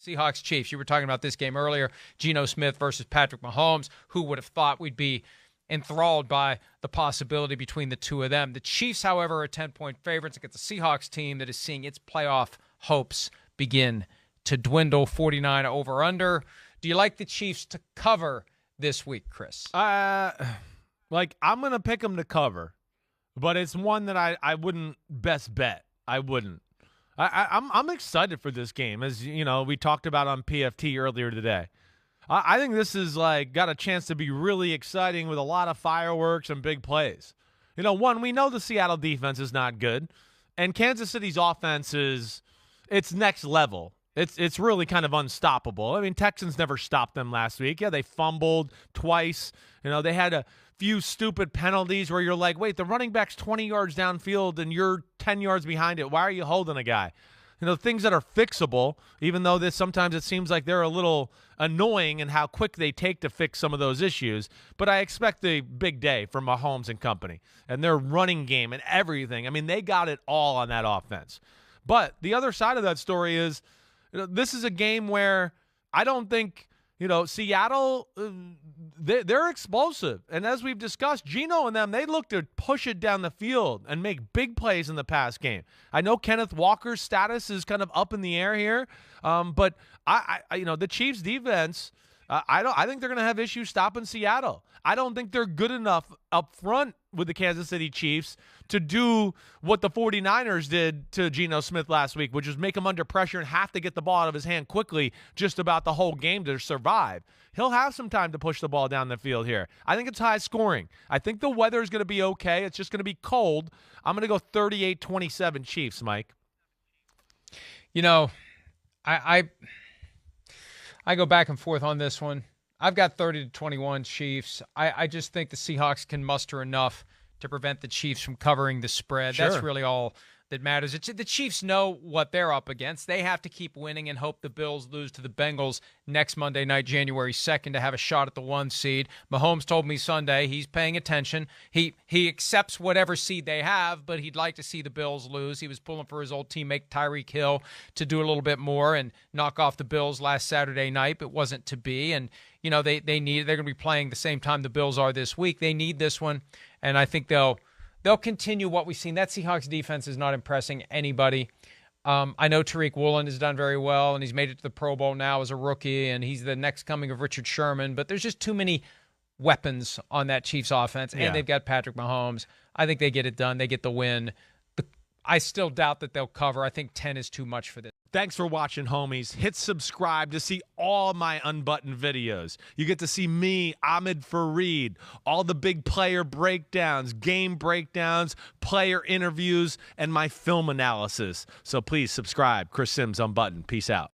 Seahawks Chiefs. You were talking about this game earlier. Geno Smith versus Patrick Mahomes. Who would have thought we'd be enthralled by the possibility between the two of them? The Chiefs, however, are 10-point favorites against the Seahawks team that is seeing its playoff hopes begin to dwindle. 49 over/under. Do you like the Chiefs to cover this week, Chris? I'm going to pick them to cover, but it's one that I wouldn't best bet. I wouldn't. I'm excited for this game, as you know we talked about on PFT earlier today. I think this is got a chance to be really exciting with a lot of fireworks and big plays. We know the Seattle defense is not good, and Kansas City's offense it's next level. It's really kind of unstoppable. I mean, Texans never stopped them last week. Yeah, they fumbled twice. They had a few stupid penalties where you're like, wait, the running back's 20 yards downfield and you're 10 yards behind it. Why are you holding a guy? Things that are fixable, even though sometimes it seems like they're a little annoying in how quick they take to fix some of those issues. But I expect a big day from Mahomes and company and their running game and everything. I mean, they got it all on that offense. But the other side of that story is this is a game where I don't think Seattle, they're explosive. And as we've discussed, Geno and them, they look to push it down the field and make big plays in the pass game. I know Kenneth Walker's status is kind of up in the air here, but the Chiefs' defense, I think they're going to have issues stopping Seattle. I don't think they're good enough up front with the Kansas City Chiefs to do what the 49ers did to Geno Smith last week, which was make him under pressure and have to get the ball out of his hand quickly just about the whole game to survive. He'll have some time to push the ball down the field here. I think it's high scoring. I think the weather is going to be okay. It's just going to be cold. I'm going to go 38-27 Chiefs, Mike. I go back and forth on this one. I've got 30-21 Chiefs. I just think the Seahawks can muster enough to prevent the Chiefs from covering the spread. Sure. That's really all that matters. The Chiefs know what they're up against. They have to keep winning and hope the Bills lose to the Bengals next Monday night, January 2nd, to have a shot at the 1 seed. Mahomes told me Sunday he's paying attention. He accepts whatever seed they have, but he'd like to see the Bills lose. He was pulling for his old teammate Tyreek Hill to do a little bit more and knock off the Bills last Saturday night. It wasn't to be. And, they're going to be playing the same time the Bills are this week. They need this one, and I think they'll continue what we've seen. That Seahawks defense is not impressing anybody. I know Tariq Woolen has done very well, and he's made it to the Pro Bowl now as a rookie, and he's the next coming of Richard Sherman. But there's just too many weapons on that Chiefs offense, and they've got Patrick Mahomes. I think they get it done. They get the win. I still doubt that they'll cover. I think 10 is too much for this. Thanks for watching, homies. Hit subscribe to see all my unbuttoned videos. You get to see me, Ahmed Fareed, all the big player breakdowns, game breakdowns, player interviews, and my film analysis. So please subscribe. Chris Simms Unbuttoned. Peace out.